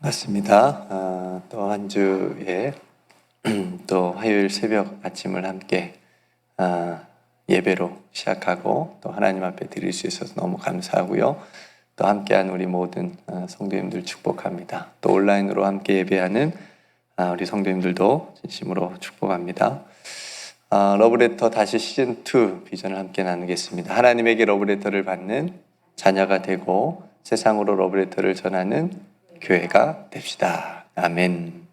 맞습니다. 또 한 주에 또 화요일 새벽 아침을 함께 예배로 시작하고 또 하나님 앞에 드릴 수 있어서 너무 감사하고요. 또 함께한 우리 모든 성도님들 축복합니다. 또 온라인으로 함께 예배하는 우리 성도님들도 진심으로 축복합니다. 러브레터 다시 시즌2 비전을 함께 나누겠습니다. 하나님에게 러브레터를 받는 자녀가 되고 세상으로 러브레터를 전하는 교회가 됩시다. 아멘.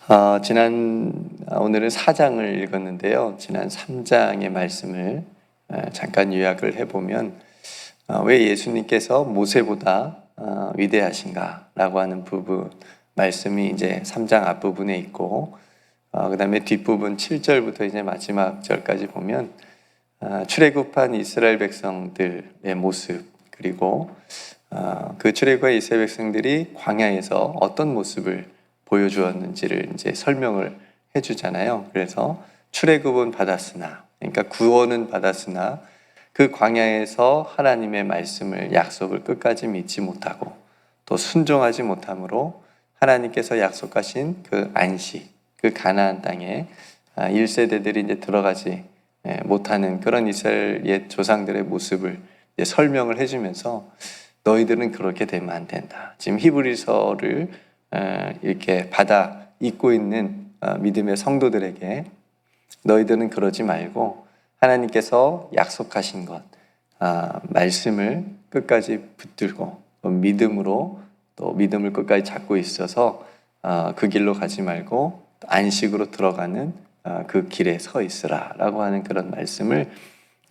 오늘은 4장을 읽었는데요. 지난 3장의 말씀을 잠깐 요약을 해보면 왜 예수님께서 모세보다 위대하신가 라고 하는 부분 말씀이 이제 3장 앞부분에 있고 그 다음에 뒷부분 7절부터 이제 마지막 절까지 보면 출애굽한 이스라엘 백성들의 모습 그리고 그 출애굽한 이스라엘 백성들이 광야에서 어떤 모습을 보여주었는지를 이제 설명을 해주잖아요. 그래서 출애굽은 받았으나, 그러니까 구원은 받았으나 그 광야에서 하나님의 말씀을 약속을 끝까지 믿지 못하고 또 순종하지 못함으로 하나님께서 약속하신 그 안식, 그 가나안 땅에 1세대들이 이제 들어가지 못하는 그런 이스라엘 옛 조상들의 모습을 이제 설명을 해주면서 너희들은 그렇게 되면 안 된다. 지금 히브리서를 이렇게 받아 읽고 있는 믿음의 성도들에게 너희들은 그러지 말고 하나님께서 약속하신 것, 말씀을 끝까지 붙들고 믿음으로 또 믿음을 끝까지 잡고 있어서 그 길로 가지 말고 안식으로 들어가는 그 길에 서 있으라 라고 하는 그런 말씀을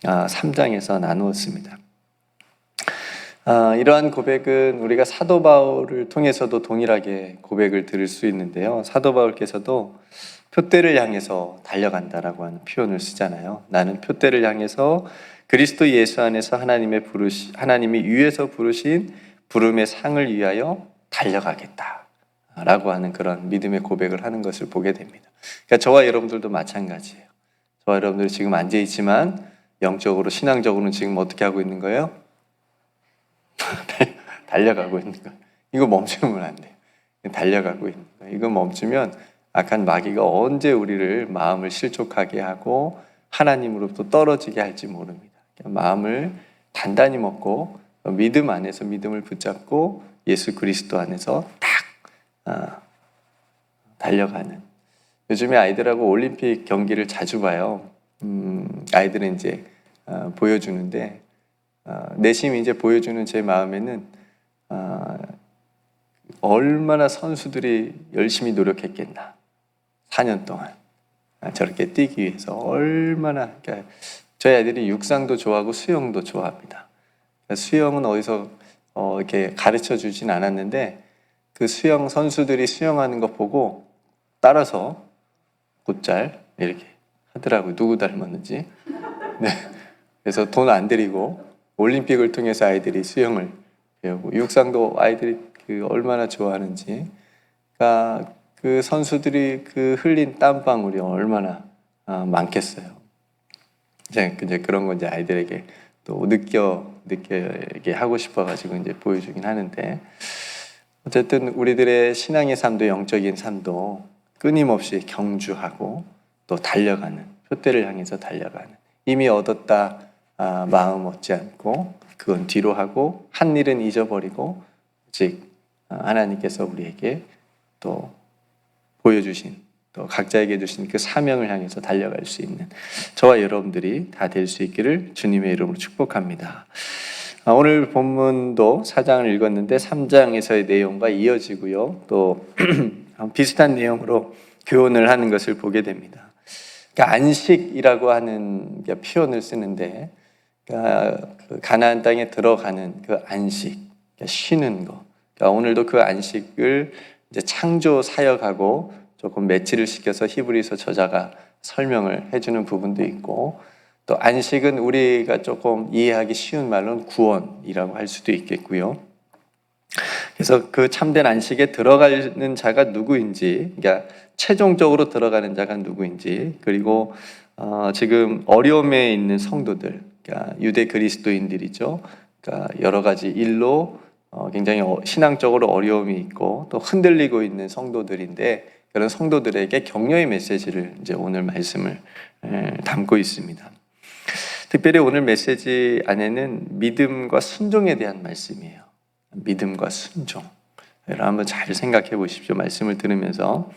3장에서 나누었습니다. 이러한 고백은 우리가 사도 바울을 통해서도 동일하게 고백을 들을 수 있는데요. 사도 바울께서도 표대를 향해서 달려간다라고 하는 표현을 쓰잖아요. 나는 표대를 향해서 그리스도 예수 안에서 하나님이 위에서 부르신 부름의 상을 위하여 달려가겠다 라고 하는 그런 믿음의 고백을 하는 것을 보게 됩니다. 그러니까 저와 여러분들도 마찬가지예요. 저와 여러분들이 지금 앉아있지만 영적으로 신앙적으로는 지금 어떻게 하고 있는 거예요? 달려가고 있는 거예요. 이거 멈추면 안 돼요. 달려가고 있는 거예요. 이거 멈추면 악한 마귀가 언제 우리를 마음을 실족하게 하고 하나님으로부터 떨어지게 할지 모릅니다. 마음을 단단히 먹고 믿음 안에서 믿음을 붙잡고 예수 그리스도 안에서 딱 달려가는. 요즘에 아이들하고 올림픽 경기를 자주 봐요. 아이들은 이제 보여주는데 내심이 이제 보여주는 제 마음에는 얼마나 선수들이 열심히 노력했겠나. 4년 동안 저렇게 뛰기 위해서 얼마나. 그러니까 저희 아이들이 육상도 좋아하고 수영도 좋아합니다. 그러니까 수영은 어디서 이렇게 가르쳐 주진 않았는데 그 수영 선수들이 수영하는 거 보고 따라서 곧잘 이렇게 하더라고요. 누구 닮았는지. 네. 그래서 돈 안 들이고 올림픽을 통해서 아이들이 수영을 배우고 육상도 아이들이 얼마나 좋아하는지. 그러니까 그 선수들이 그 흘린 땀방울이 얼마나 많겠어요. 이제 그런 거 이제 아이들에게 또 느끼게 하고 싶어가지고 이제 보여주긴 하는데 어쨌든 우리들의 신앙의 삶도 영적인 삶도 끊임없이 경주하고 또 달려가는 표대를 향해서 달려가는 이미 얻었다 마음 얻지 않고 그건 뒤로 하고 한 일은 잊어버리고 즉 하나님께서 우리에게 또 보여주신 또 각자에게 주신 그 사명을 향해서 달려갈 수 있는 저와 여러분들이 다 될 수 있기를 주님의 이름으로 축복합니다. 오늘 본문도 4장을 읽었는데 3장에서의 내용과 이어지고요. 또 비슷한 내용으로 교훈을 하는 것을 보게 됩니다. 그러니까 안식이라고 하는 표현을 쓰는데 그러니까 가나안 땅에 들어가는 그 안식, 그러니까 쉬는 거. 그러니까 오늘도 그 안식을 이제 창조 사역하고 조금 매치를 시켜서 히브리서 저자가 설명을 해주는 부분도 있고 또 안식은 우리가 조금 이해하기 쉬운 말로는 구원이라고 할 수도 있겠고요. 그래서 그 참된 안식에 들어가는 자가 누구인지, 그러니까 최종적으로 들어가는 자가 누구인지, 그리고 지금 어려움에 있는 성도들, 그러니까 유대 그리스도인들이죠. 그러니까 여러 가지 일로 굉장히 신앙적으로 어려움이 있고 또 흔들리고 있는 성도들인데, 그런 성도들에게 격려의 메시지를 이제 오늘 말씀을 담고 있습니다. 특별히 오늘 메시지 안에는 믿음과 순종에 대한 말씀이에요. 믿음과 순종. 여러분 한번 잘 생각해 보십시오. 말씀을 들으면서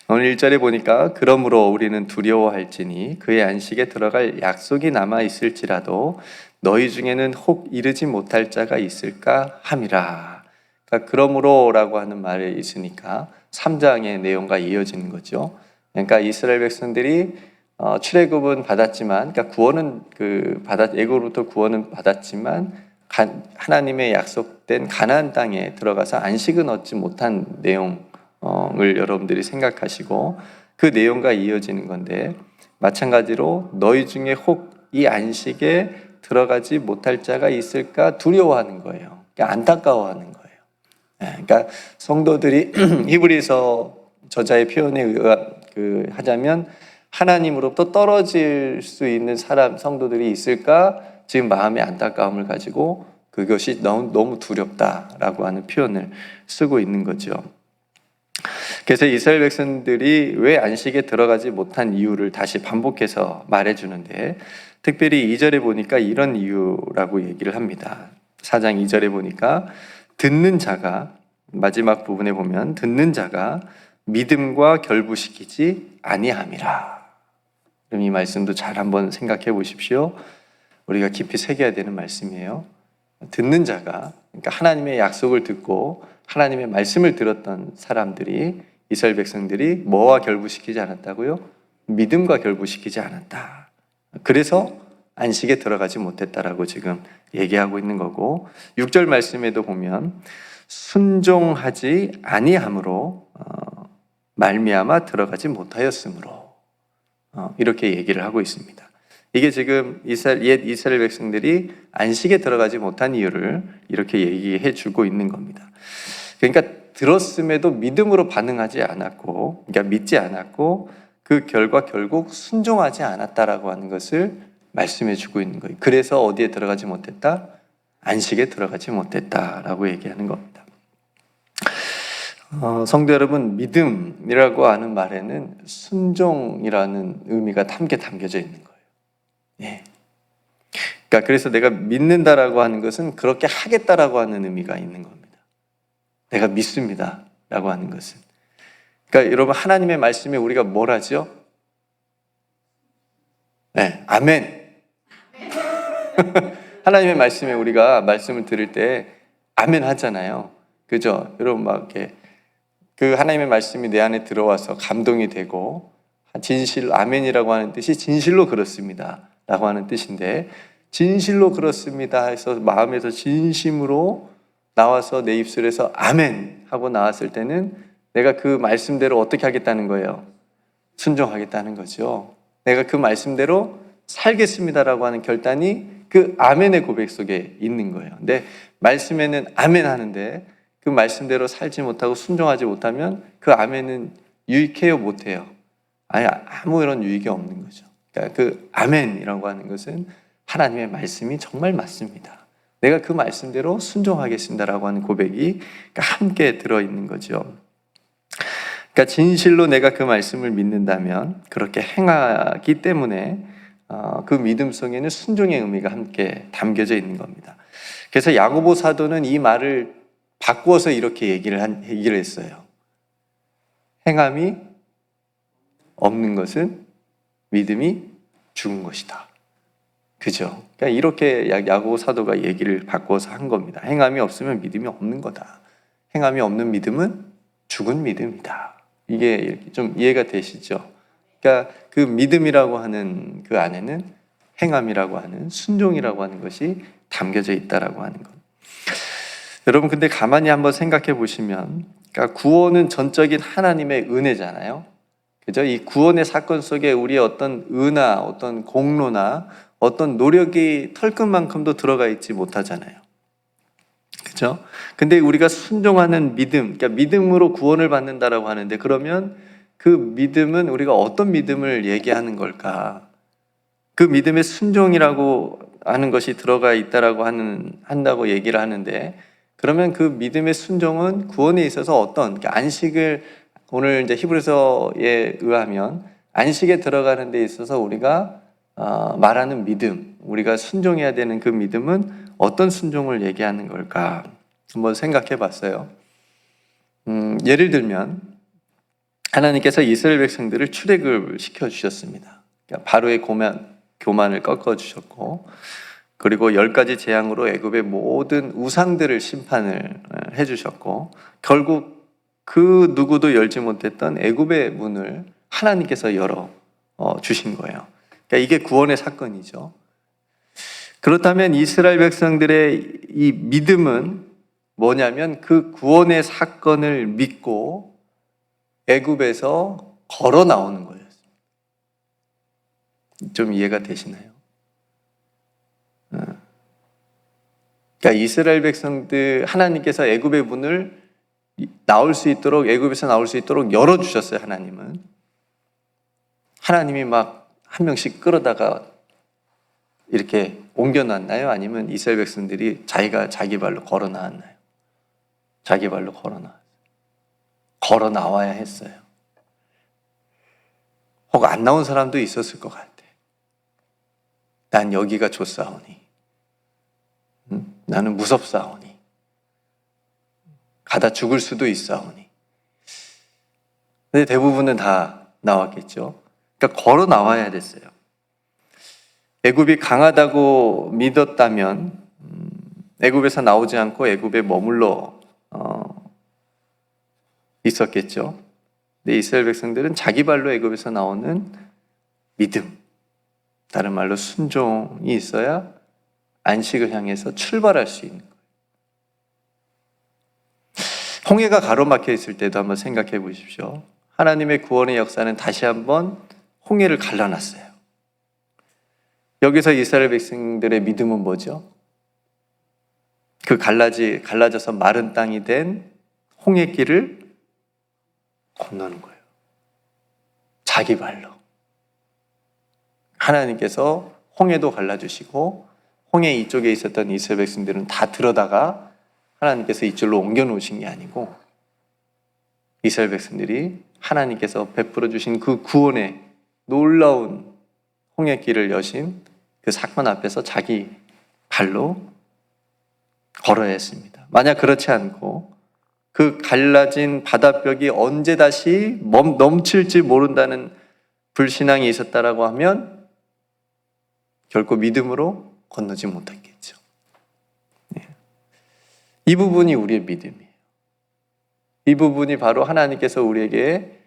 오늘 1절에 보니까 그러므로 우리는 두려워할지니 그의 안식에 들어갈 약속이 남아 있을지라도 너희 중에는 혹 이르지 못할 자가 있을까 함이라. 그러니까 그러므로라고 하는 말에 있으니까 3장의 내용과 이어지는 거죠. 그러니까 이스라엘 백성들이 출애굽은 받았지만, 그러니까 구원은 애굽으로부터 구원은 받았지만 하나님의 약속된 가나안 땅에 들어가서 안식은 얻지 못한 내용을 여러분들이 생각하시고 그 내용과 이어지는 건데, 마찬가지로 너희 중에 혹 이 안식에 들어가지 못할 자가 있을까 두려워하는 거예요. 그러니까 안타까워하는 거예요. 그러니까 성도들이 히브리서 저자의 표현에 하자면 하나님으로부터 떨어질 수 있는 성도들이 있을까 지금 마음의 안타까움을 가지고 그것이 너무 두렵다라고 하는 표현을 쓰고 있는 거죠. 그래서 이스라엘 백성들이 왜 안식에 들어가지 못한 이유를 다시 반복해서 말해주는데, 특별히 2절에 보니까 이런 이유라고 얘기를 합니다. 4장 2절에 보니까 듣는 자가, 마지막 부분에 보면 듣는 자가 믿음과 결부시키지 아니함이라. 그럼 이 말씀도 잘 한번 생각해 보십시오. 우리가 깊이 새겨야 되는 말씀이에요. 듣는 자가, 그러니까 하나님의 약속을 듣고 하나님의 말씀을 들었던 사람들이, 이스라엘 백성들이 뭐와 결부시키지 않았다고요? 믿음과 결부시키지 않았다. 그래서 안식에 들어가지 못했다라고 지금 얘기하고 있는 거고, 6절 말씀에도 보면 순종하지 아니함으로 말미암아 들어가지 못하였으므로, 이렇게 얘기를 하고 있습니다. 이게 지금 옛 이스라엘 백성들이 안식에 들어가지 못한 이유를 이렇게 얘기해 주고 있는 겁니다. 그러니까 들었음에도 믿음으로 반응하지 않았고, 그러니까 믿지 않았고, 그 결과 결국 순종하지 않았다라고 하는 것을 말씀해 주고 있는 거예요. 그래서 어디에 들어가지 못했다? 안식에 들어가지 못했다라고 얘기하는 겁니다. 성도 여러분, 믿음이라고 하는 말에는 순종이라는 의미가 함께 담겨져 있는 거예요. 예. 그러니까 그래서 내가 믿는다라고 하는 것은 그렇게 하겠다라고 하는 의미가 있는 겁니다. 내가 믿습니다 라고 하는 것은. 그러니까 여러분, 하나님의 말씀에 우리가 뭘 하죠? 네, 아멘. 하나님의 말씀에 우리가 말씀을 들을 때 아멘 하잖아요. 그죠? 여러분, 막 이렇게 그 하나님의 말씀이 내 안에 들어와서 감동이 되고, 진실, 아멘이라고 하는 뜻이 진실로 그렇습니다 라고 하는 뜻인데, 진실로 그렇습니다 해서 마음에서 진심으로 나와서 내 입술에서 아멘 하고 나왔을 때는 내가 그 말씀대로 어떻게 하겠다는 거예요? 순종하겠다는 거죠. 내가 그 말씀대로 살겠습니다라고 하는 결단이 그 아멘의 고백 속에 있는 거예요. 근데 말씀에는 아멘 하는데 그 말씀대로 살지 못하고 순종하지 못하면 그 아멘은 유익해요, 못해요? 아니, 아무런 유익이 없는 거죠. 그러니까 그 아멘이라고 하는 것은 하나님의 말씀이 정말 맞습니다, 내가 그 말씀대로 순종하겠습니다라고 하는 고백이 함께 들어있는 거죠. 그러니까 진실로 내가 그 말씀을 믿는다면 그렇게 행하기 때문에 그 믿음 속에는 순종의 의미가 함께 담겨져 있는 겁니다. 그래서 야고보 사도는 이 말을 바꾸어서 이렇게 얘기를 했어요. 행함이 없는 것은 믿음이 죽은 것이다. 그죠? 그러니까 이렇게 야고보 사도가 얘기를 바꿔서 한 겁니다. 행함이 없으면 믿음이 없는 거다. 행함이 없는 믿음은 죽은 믿음이다. 이게 좀 이해가 되시죠? 그러니까 그 믿음이라고 하는 그 안에는 행함이라고 하는, 순종이라고 하는 것이 담겨져 있다라고 하는 것. 여러분, 근데 가만히 한번 생각해 보시면, 그러니까 구원은 전적인 하나님의 은혜잖아요. 그죠? 이 구원의 사건 속에 우리의 어떤 은하, 어떤 공로나 어떤 노력이 털끝만큼도 들어가 있지 못하잖아요. 그죠? 근데 우리가 순종하는 믿음, 그러니까 믿음으로 구원을 받는다라고 하는데, 그러면 그 믿음은 우리가 어떤 믿음을 얘기하는 걸까? 그 믿음의 순종이라고 하는 것이 들어가 있다라고 한다고 얘기를 하는데, 그러면 그 믿음의 순종은 구원에 있어서 어떤 안식을, 오늘 이제 히브리서에 의하면 안식에 들어가는 데 있어서 우리가 말하는 믿음, 우리가 순종해야 되는 그 믿음은 어떤 순종을 얘기하는 걸까 한번 생각해 봤어요. 예를 들면 하나님께서 이스라엘 백성들을 출애굽을 시켜주셨습니다. 그러니까 바로의 교만을 꺾어주셨고, 그리고 10가지 재앙으로 애굽의 모든 우상들을 심판을 해주셨고, 결국 그 누구도 열지 못했던 애굽의 문을 하나님께서 열어 주신 거예요. 그러니까 이게 구원의 사건이죠. 그렇다면 이스라엘 백성들의 이 믿음은 뭐냐면 그 구원의 사건을 믿고 애굽에서 걸어 나오는 거예요. 좀 이해가 되시나요? 그러니까 이스라엘 백성들, 하나님께서 애굽의 문을 나올 수 있도록, 애굽에서 나올 수 있도록 열어주셨어요. 하나님이 막 한 명씩 끌어다가 이렇게 옮겨놨나요? 아니면 이스라엘 백성들이 자기 발로 걸어 나왔나요? 자기 발로 걸어 나와야 했어요. 혹 안 나온 사람도 있었을 것 같아. 난 여기가 좋사오니, 나는 무섭사오니, 가다 죽을 수도 있사오니. 근데 대부분은 다 나왔겠죠. 그러니까 걸어 나와야 됐어요. 애굽이 강하다고 믿었다면 애굽에서 나오지 않고 애굽에 머물러 있었겠죠. 근데 이스라엘 백성들은 자기 발로 애굽에서 나오는 믿음, 다른 말로 순종이 있어야 안식을 향해서 출발할 수 있는 거예요. 홍해가 가로막혀 있을 때도 한번 생각해 보십시오. 하나님의 구원의 역사는 다시 한번 홍해를 갈라놨어요. 여기서 이스라엘 백성들의 믿음은 뭐죠? 그 갈라져서 마른 땅이 된 홍해길을 건너는 거예요. 자기 발로. 하나님께서 홍해도 갈라주시고 홍해 이쪽에 있었던 이스라엘 백성들은 다 들어다가 하나님께서 이쪽으로 옮겨 놓으신 게 아니고 이스라엘 백성들이 하나님께서 베풀어 주신 그 구원의 놀라운 홍해길을 여신 그 사건 앞에서 자기 발로 걸어야 했습니다. 만약 그렇지 않고 그 갈라진 바다벽이 언제 다시 넘칠지 모른다는 불신앙이 있었다라고 하면 결코 믿음으로 건너지 못했겠죠. 이 부분이 우리의 믿음이에요. 이 부분이 바로 하나님께서 우리에게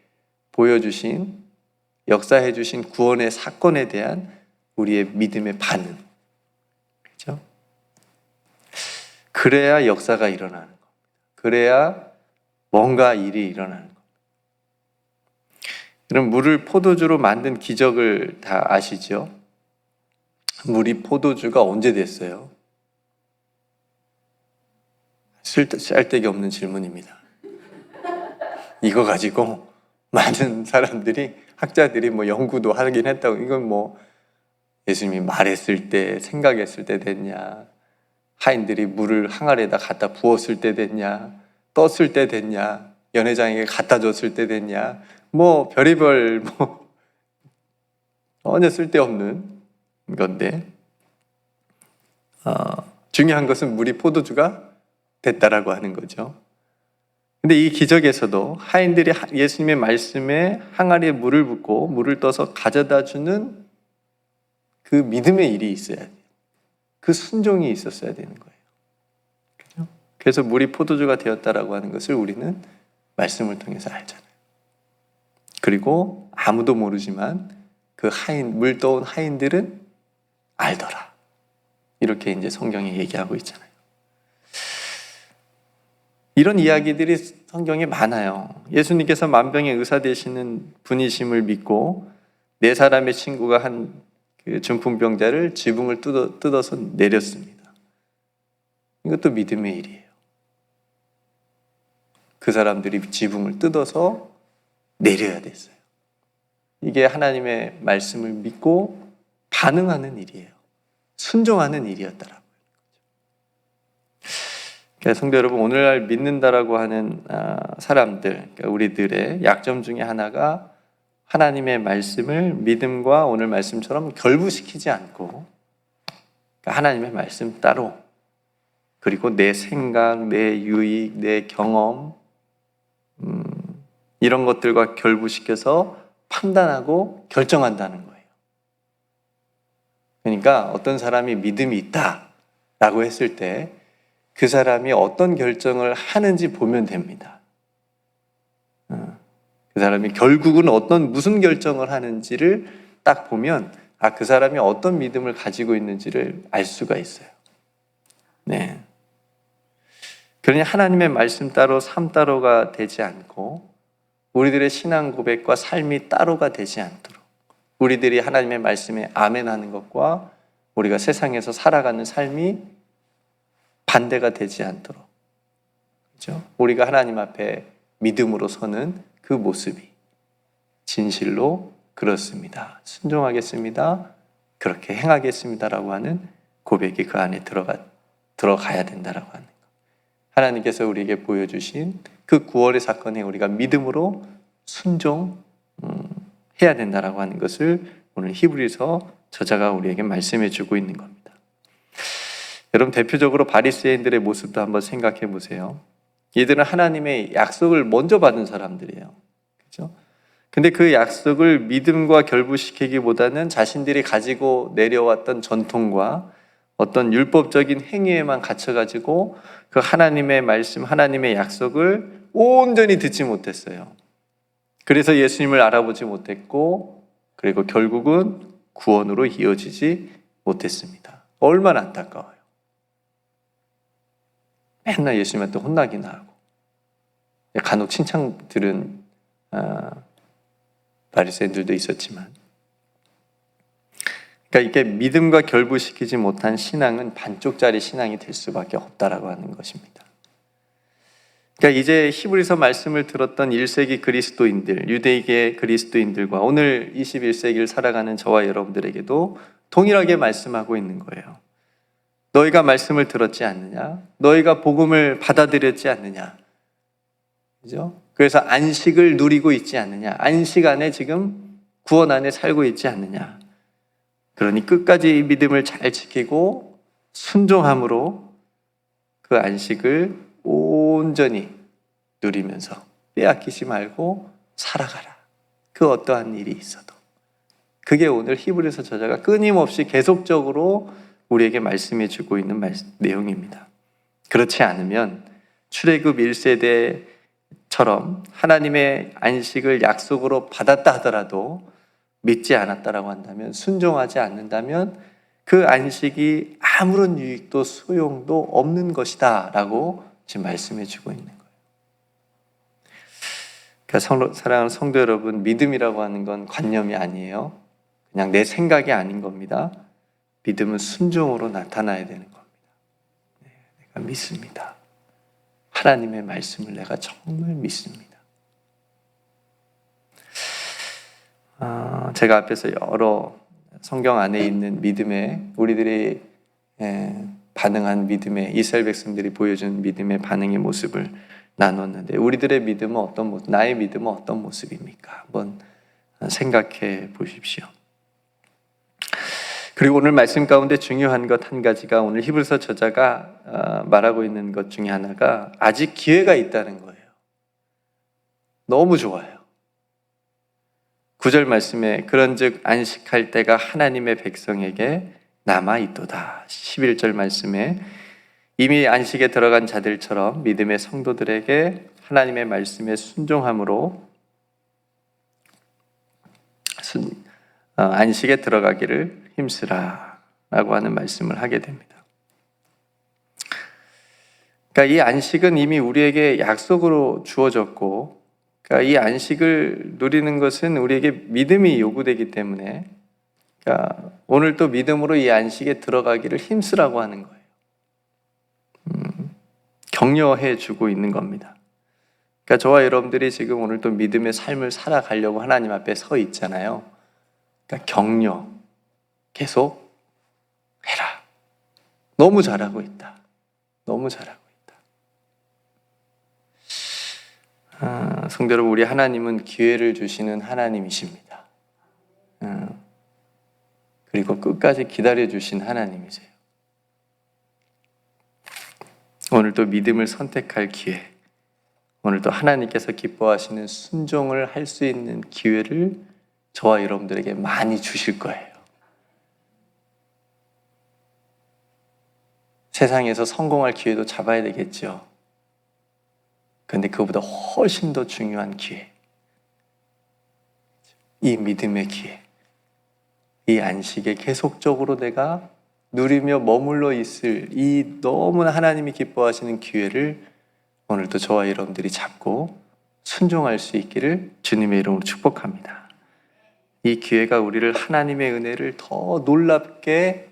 보여주신, 역사해 주신 구원의 사건에 대한 우리의 믿음의 반응. 그렇죠? 그래야 역사가 일어나는 겁니다. 그래야 뭔가 일이 일어나는 겁니다. 그럼 물을 포도주로 만든 기적을 다 아시죠? 물이 포도주가 언제 됐어요? 쓸데기 없는 질문입니다. 이거 가지고 많은 사람들이, 학자들이 연구도 하긴 했다고. 이건 예수님이 말했을 때, 생각했을 때 됐냐, 하인들이 물을 항아리에다 갖다 부었을 때 됐냐, 떴을 때 됐냐, 연회장에게 갖다 줬을 때 됐냐, 별의별 전혀 쓸데없는 건데, 중요한 것은 물이 포도주가 됐다라고 하는 거죠. 근데 이 기적에서도 하인들이 예수님의 말씀에 항아리에 물을 붓고 물을 떠서 가져다 주는 그 믿음의 일이 있어야 돼요. 그 순종이 있었어야 되는 거예요. 그렇죠? 그래서 물이 포도주가 되었다라고 하는 것을 우리는 말씀을 통해서 알잖아요. 그리고 아무도 모르지만 그 물 떠온 하인들은 알더라. 이렇게 이제 성경이 얘기하고 있잖아요. 이런 이야기들이 성경에 많아요. 예수님께서 만병의 의사 되시는 분이심을 믿고 네 사람의 친구가 한 그 중풍병자를 지붕을 뜯어서 내렸습니다. 이것도 믿음의 일이에요. 그 사람들이 지붕을 뜯어서 내려야 됐어요. 이게 하나님의 말씀을 믿고 반응하는 일이에요. 순종하는 일이었더라고요. 그러니까 성도 여러분, 오늘날 믿는다라고 하는 사람들, 그러니까 우리들의 약점 중에 하나가 하나님의 말씀을 믿음과 오늘 말씀처럼 결부시키지 않고, 그러니까 하나님의 말씀 따로, 그리고 내 생각, 내 유익, 내 경험, 이런 것들과 결부시켜서 판단하고 결정한다는 거예요. 그러니까 어떤 사람이 믿음이 있다라고 했을 때 그 사람이 어떤 결정을 하는지 보면 됩니다. 그 사람이 결국은 무슨 결정을 하는지를 딱 보면 그 사람이 어떤 믿음을 가지고 있는지를 알 수가 있어요. 네. 그러니 하나님의 말씀 따로 삶 따로가 되지 않고 우리들의 신앙 고백과 삶이 따로가 되지 않도록, 우리들이 하나님의 말씀에 아멘하는 것과 우리가 세상에서 살아가는 삶이 반대가 되지 않도록, 그렇죠? 우리가 하나님 앞에 믿음으로 서는 그 모습이 진실로 그렇습니다, 순종하겠습니다, 그렇게 행하겠습니다라고 하는 고백이 그 안에 들어가야 된다라고 하는 것. 하나님께서 우리에게 보여주신 그 구원의 사건에 우리가 믿음으로 순종해야 된다라고 하는 것을 오늘 히브리서 저자가 우리에게 말씀해 주고 있는 겁니다. 여러분, 대표적으로 바리새인들의 모습도 한번 생각해 보세요. 이들은 하나님의 약속을 먼저 받은 사람들이에요. 그렇죠? 근데 그 약속을 믿음과 결부시키기보다는 자신들이 가지고 내려왔던 전통과 어떤 율법적인 행위에만 갇혀가지고 그 하나님의 말씀, 하나님의 약속을 온전히 듣지 못했어요. 그래서 예수님을 알아보지 못했고, 그리고 결국은 구원으로 이어지지 못했습니다. 얼마나 안타까워요. 맨날 예수님한테 혼나기나 하고, 간혹 칭찬 들은 바리새인들도 있었지만, 그러니까 이게 믿음과 결부시키지 못한 신앙은 반쪽짜리 신앙이 될 수밖에 없다라고 하는 것입니다. 그러니까 이제 히브리서 말씀을 들었던 1세기 그리스도인들, 유대계 그리스도인들과 오늘 21세기를 살아가는 저와 여러분들에게도 동일하게 말씀하고 있는 거예요. 너희가 말씀을 들었지 않느냐? 너희가 복음을 받아들였지 않느냐? 그죠? 그래서 안식을 누리고 있지 않느냐? 안식 안에 지금 구원 안에 살고 있지 않느냐? 그러니 끝까지 이 믿음을 잘 지키고 순종함으로 그 안식을 온전히 누리면서 빼앗기지 말고 살아가라. 그 어떠한 일이 있어도. 그게 오늘 히브리서 저자가 끊임없이 계속적으로 우리에게 말씀해 주고 있는 내용입니다. 그렇지 않으면 출애굽 1세대처럼 하나님의 안식을 약속으로 받았다 하더라도 믿지 않았다라고 한다면, 순종하지 않는다면 그 안식이 아무런 유익도 소용도 없는 것이다 라고 지금 말씀해 주고 있는 거예요. 그러니까 사랑하는 성도 여러분, 믿음이라고 하는 건 관념이 아니에요. 그냥 내 생각이 아닌 겁니다. 믿음은 순종으로 나타나야 되는 겁니다. 내가 믿습니다. 하나님의 말씀을 내가 정말 믿습니다. 제가 앞에서 여러 성경 안에 있는 믿음의, 우리들이 반응한 믿음의, 이스라엘 백성들이 보여준 믿음의 반응의 모습을 나눴는데, 우리들의 믿음은 어떤 모습, 나의 믿음은 어떤 모습입니까? 한번 생각해 보십시오. 그리고 오늘 말씀 가운데 중요한 것 한 가지가, 오늘 히브리서 저자가 말하고 있는 것 중에 하나가 아직 기회가 있다는 거예요. 너무 좋아요. 9절 말씀에 그런즉 안식할 때가 하나님의 백성에게 남아있도다. 11절 말씀에 이미 안식에 들어간 자들처럼 믿음의 성도들에게 하나님의 말씀에 순종함으로 안식에 들어가기를 힘쓰라 라고 하는 말씀을 하게 됩니다. 그러니까 이 안식은 이미 우리에게 약속으로 주어졌고, 그러니까 이 안식을 누리는 것은 우리에게 믿음이 요구되기 때문에, 그러니까 오늘 또 믿음으로 이 안식에 들어가기를 힘쓰라고 하는 거예요. 격려해 주고 있는 겁니다. 그러니까 저와 여러분들이 지금 오늘 또 믿음의 삶을 살아가려고 하나님 앞에 서 있잖아요. 그러니까 격려, 계속 해라. 너무 잘하고 있다. 너무 잘하고 있다. 성도 여러분, 우리 하나님은 기회를 주시는 하나님이십니다. 그리고 끝까지 기다려주신 하나님이세요. 오늘도 믿음을 선택할 기회, 오늘도 하나님께서 기뻐하시는 순종을 할 수 있는 기회를 저와 여러분들에게 많이 주실 거예요. 세상에서 성공할 기회도 잡아야 되겠죠. 그런데 그보다 훨씬 더 중요한 기회, 이 믿음의 기회, 이 안식에 계속적으로 내가 누리며 머물러 있을 이 너무나 하나님이 기뻐하시는 기회를 오늘도 저와 여러분들이 잡고 순종할 수 있기를 주님의 이름으로 축복합니다. 이 기회가 우리를 하나님의 은혜를 더 놀랍게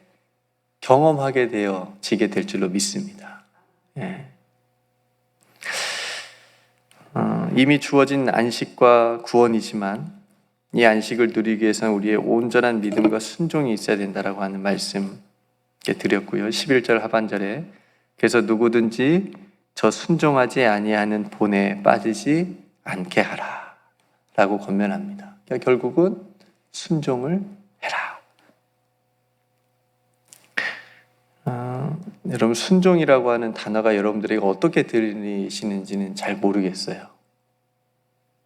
경험하게 되어지게 될 줄로 믿습니다. 이미 주어진 안식과 구원이지만 이 안식을 누리기 위해서는 우리의 온전한 믿음과 순종이 있어야 된다라고 하는 말씀 드렸고요. 11절 하반절에 그래서 누구든지 저 순종하지 아니하는 본에 빠지지 않게 하라 라고 권면합니다. 그러니까 결국은 순종을 해라. 여러분, 순종이라고 하는 단어가 여러분들에게 어떻게 들리시는지는 잘 모르겠어요.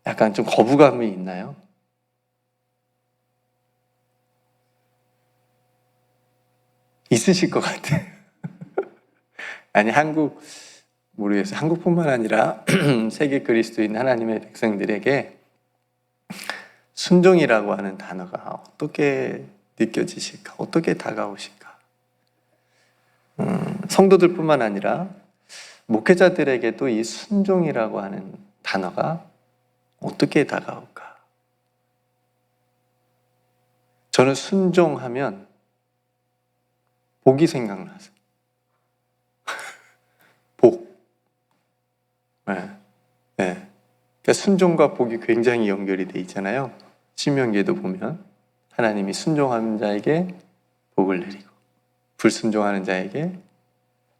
약간 좀 거부감이 있나요? 있으실 것 같아요. 아니, 모르겠어요. 한국뿐만 아니라 세계 그리스도인 하나님의 백성들에게 순종이라고 하는 단어가 어떻게 느껴지실까? 어떻게 다가오실까? 성도들뿐만 아니라 목회자들에게도 이 순종이라고 하는 단어가 어떻게 다가올까? 저는 순종하면 복이 생각나서 복. 네. 그러니까 순종과 복이 굉장히 연결이 돼 있잖아요. 신명기에도 보면 하나님이 순종하는 자에게 복을 내리고 불순종하는 자에게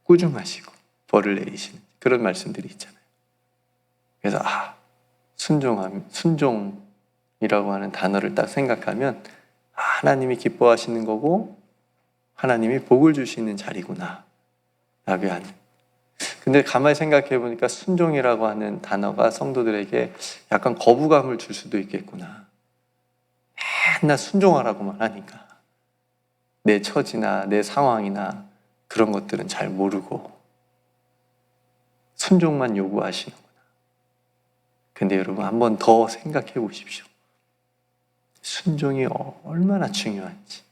꾸중하시고 벌을 내리시는 그런 말씀들이 있잖아요. 그래서 순종이라고 하는 단어를 딱 생각하면 하나님이 기뻐하시는 거고 하나님이 복을 주시는 자리구나 라고 하는. 근데 가만히 생각해 보니까 순종이라고 하는 단어가 성도들에게 약간 거부감을 줄 수도 있겠구나. 맨날 순종하라고만 하니까 내 처지나 내 상황이나 그런 것들은 잘 모르고 순종만 요구하시는구나. 근데 여러분, 한 번 더 생각해 보십시오. 순종이 얼마나 중요한지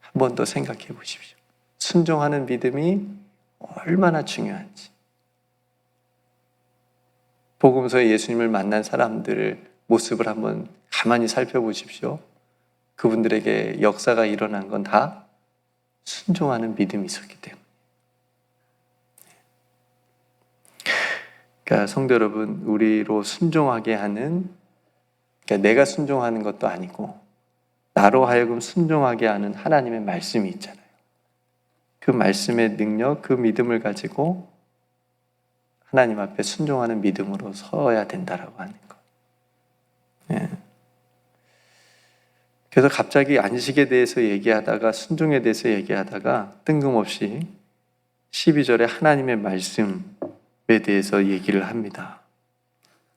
한 번 더 생각해 보십시오. 순종하는 믿음이 얼마나 중요한지. 복음서에 예수님을 만난 사람들의 모습을 한번 가만히 살펴보십시오. 그분들에게 역사가 일어난 건 다 순종하는 믿음이 있었기 때문에. 그러니까 성도 여러분, 우리로 순종하게 하는, 그러니까 내가 순종하는 것도 아니고 나로 하여금 순종하게 하는 하나님의 말씀이 있잖아요. 그 말씀의 능력, 그 믿음을 가지고 하나님 앞에 순종하는 믿음으로 서야 된다라고 하는 것. 그래서 갑자기 안식에 대해서 얘기하다가 순종에 대해서 얘기하다가 뜬금없이 12절에 하나님의 말씀에 대해서 얘기를 합니다.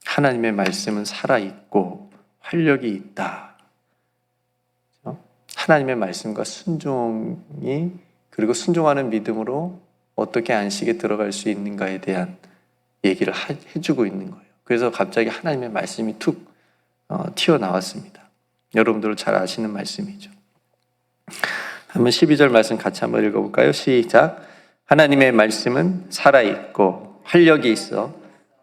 하나님의 말씀은 살아있고 활력이 있다. 하나님의 말씀과 순종이, 그리고 순종하는 믿음으로 어떻게 안식에 들어갈 수 있는가에 대한 얘기를 해주고 있는 거예요. 그래서 갑자기 하나님의 말씀이 툭 튀어나왔습니다. 여러분들은 잘 아시는 말씀이죠. 한번 12절 말씀 같이 한번 읽어볼까요? 시작. 하나님의 말씀은 살아있고 활력이 있어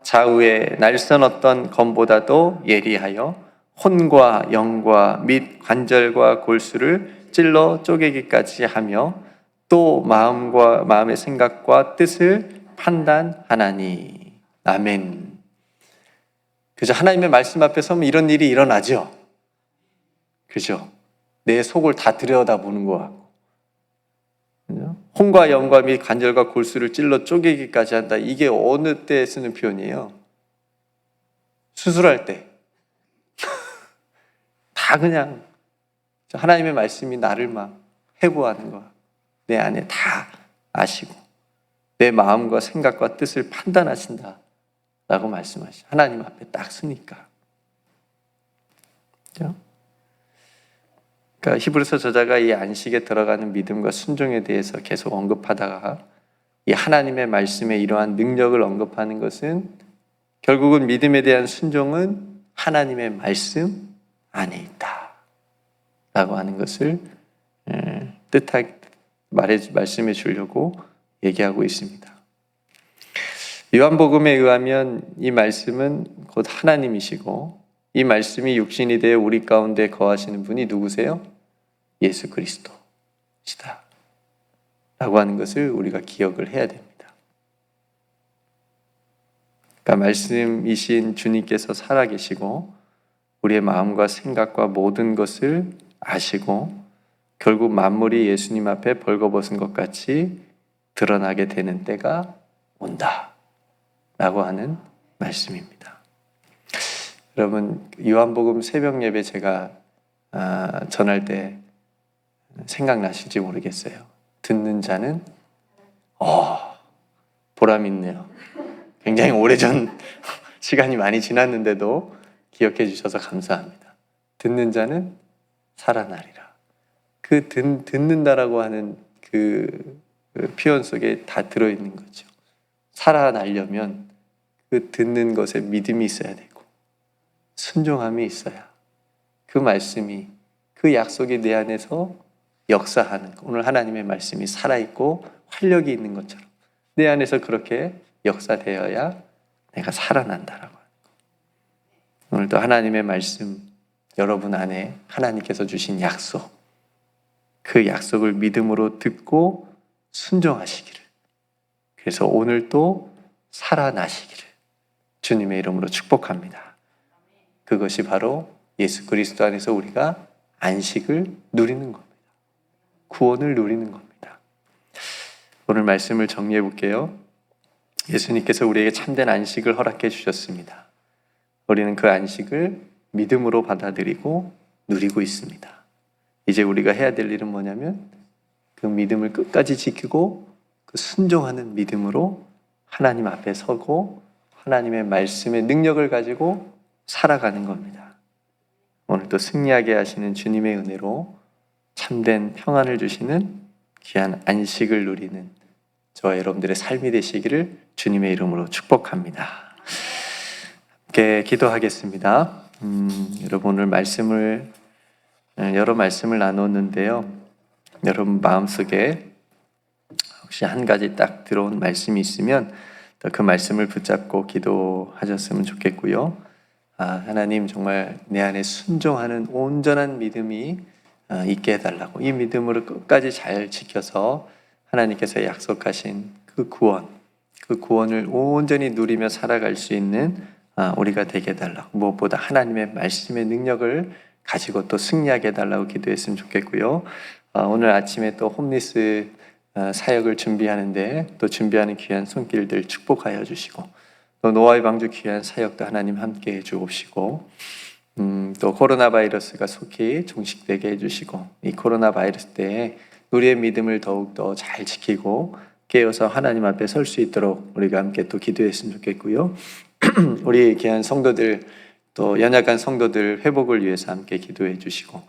좌우에 날선 어떤 검보다도 예리하여 혼과 영과 및 관절과 골수를 찔러 쪼개기까지 하며 또 마음의 생각과 뜻을 판단하나니. 아멘. 그죠? 하나님의 말씀 앞에 서면 이런 일이 일어나죠. 그죠? 내 속을 다 들여다보는 것 같고, 그죠? 홍과 영과 및 관절과 골수를 찔러 쪼개기까지 한다. 이게 어느 때 쓰는 표현이에요? 수술할 때. 다 그냥 하나님의 말씀이 나를 막 해부하는 거야. 내 안에 다 아시고 내 마음과 생각과 뜻을 판단하신다 라고 말씀하시죠. 하나님 앞에 딱 서니까. 그렇죠? 그러니까 히브리서 저자가 이 안식에 들어가는 믿음과 순종에 대해서 계속 언급하다가 이 하나님의 말씀에 이러한 능력을 언급하는 것은 결국은 믿음에 대한 순종은 하나님의 말씀 안에 있다 라고 하는 것을 뜻하게 말씀해 주려고 얘기하고 있습니다. 요한복음에 의하면 이 말씀은 곧 하나님이시고 이 말씀이 육신이 되어 우리 가운데 거하시는 분이 누구세요? 예수 그리스도시다 라고 하는 것을 우리가 기억을 해야 됩니다. 그러니까 말씀이신 주님께서 살아계시고 우리의 마음과 생각과 모든 것을 아시고 결국 만물이 예수님 앞에 벌거벗은 것 같이 드러나게 되는 때가 온다 라고 하는 말씀입니다. 여러분, 요한복음 새벽 예배 제가 전할 때 생각나실지 모르겠어요. 듣는 자는 보람 있네요. 굉장히 오래전 시간이 많이 지났는데도 기억해 주셔서 감사합니다. 듣는 자는 살아나리라. 그 듣는다라고 하는 그 표현 속에 다 들어있는 거죠. 살아나려면 그 듣는 것에 믿음이 있어야 되고 순종함이 있어야 그 말씀이 그 약속이 내 안에서 역사하는 오늘 하나님의 말씀이 살아있고 활력이 있는 것처럼 내 안에서 그렇게 역사되어야 내가 살아난다라고 하는 거. 오늘도 하나님의 말씀 여러분 안에 하나님께서 주신 약속 그 약속을 믿음으로 듣고 순종하시기를 그래서 오늘도 살아나시기를 주님의 이름으로 축복합니다. 그것이 바로 예수 그리스도 안에서 우리가 안식을 누리는 겁니다. 구원을 누리는 겁니다. 오늘 말씀을 정리해 볼게요. 예수님께서 우리에게 참된 안식을 허락해 주셨습니다. 우리는 그 안식을 믿음으로 받아들이고 누리고 있습니다. 이제 우리가 해야 될 일은 뭐냐면 그 믿음을 끝까지 지키고 그 순종하는 믿음으로 하나님 앞에 서고 하나님의 말씀의 능력을 가지고 살아가는 겁니다. 오늘도 승리하게 하시는 주님의 은혜로 참된 평안을 주시는 귀한 안식을 누리는 저와 여러분들의 삶이 되시기를 주님의 이름으로 축복합니다. 함께 기도하겠습니다. 여러분 오늘 여러 말씀을 나눴는데요. 여러분 마음속에 혹시 한 가지 딱 들어온 말씀이 있으면 그 말씀을 붙잡고 기도하셨으면 좋겠고요. 하나님 정말 내 안에 순종하는 온전한 믿음이 있게 해달라고 이 믿음으로 끝까지 잘 지켜서 하나님께서 약속하신 그 구원을 온전히 누리며 살아갈 수 있는 우리가 되게 해달라고 무엇보다 하나님의 말씀의 능력을 가지고 또 승리하게 해달라고 기도했으면 좋겠고요. 오늘 아침에 또 홈리스 사역을 준비하는데 또 준비하는 귀한 손길들 축복하여 주시고 또 노아의 방주 귀한 사역도 하나님 함께 해 주옵시고 또 코로나 바이러스가 속히 종식되게 해주시고 이 코로나 바이러스 때에 우리의 믿음을 더욱더 잘 지키고 깨어서 하나님 앞에 설 수 있도록 우리가 함께 또 기도했으면 좋겠고요. 우리 귀한 성도들 또 연약한 성도들 회복을 위해서 함께 기도해 주시고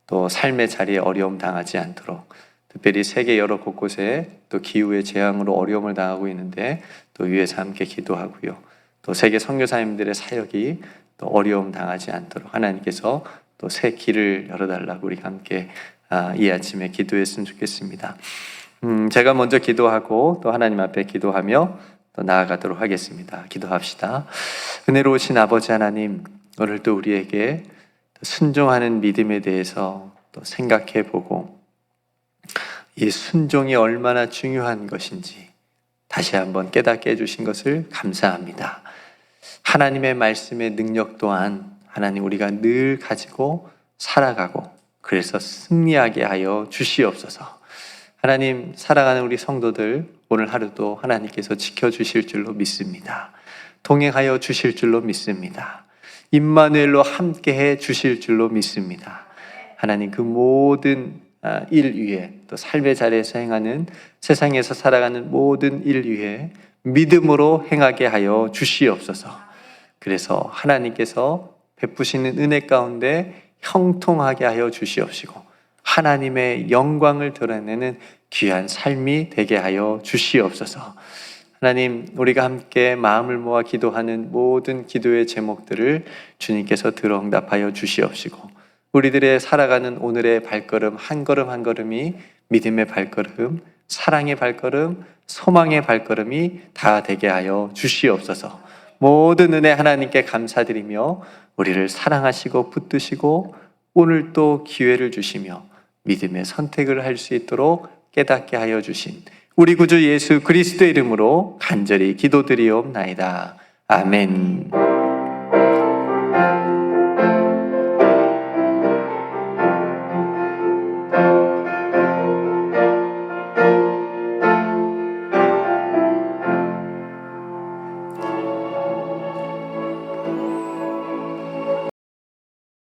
또 삶의 자리에 어려움 당하지 않도록 특별히 세계 여러 곳곳에 또 기후의 재앙으로 어려움을 당하고 있는데 또 위에서 함께 기도하고요. 또 세계 선교사님들의 사역이 또 어려움 당하지 않도록 하나님께서 또 새 길을 열어달라고 우리가 함께 이 아침에 기도했으면 좋겠습니다. 제가 먼저 기도하고 또 하나님 앞에 기도하며 또 나아가도록 하겠습니다. 기도합시다. 은혜로우신 아버지 하나님, 오늘도 우리에게 순종하는 믿음에 대해서 또 생각해보고 이 순종이 얼마나 중요한 것인지 다시 한번 깨닫게 해주신 것을 감사합니다. 하나님의 말씀의 능력 또한 하나님 우리가 늘 가지고 살아가고 그래서 승리하게 하여 주시옵소서. 하나님, 살아가는 우리 성도들 오늘 하루도 하나님께서 지켜주실 줄로 믿습니다. 동행하여 주실 줄로 믿습니다. 임마누엘로 함께해 주실 줄로 믿습니다. 하나님, 그 모든 일 위에, 또 삶의 자리에서 행하는, 세상에서 살아가는 모든 일 위에 믿음으로 행하게 하여 주시옵소서. 그래서 하나님께서 베푸시는 은혜 가운데 형통하게 하여 주시옵시고 하나님의 영광을 드러내는 귀한 삶이 되게 하여 주시옵소서. 하나님, 우리가 함께 마음을 모아 기도하는 모든 기도의 제목들을 주님께서 들어 응답하여 주시옵시고 우리들의 살아가는 오늘의 발걸음 한 걸음 한 걸음이 믿음의 발걸음, 사랑의 발걸음, 소망의 발걸음이 다 되게 하여 주시옵소서. 모든 은혜 하나님께 감사드리며 우리를 사랑하시고 붙드시고 오늘 또 기회를 주시며 믿음의 선택을 할 수 있도록 깨닫게 하여 주신 우리 구주 예수 그리스도의 이름으로 간절히 기도드리옵나이다. 아멘.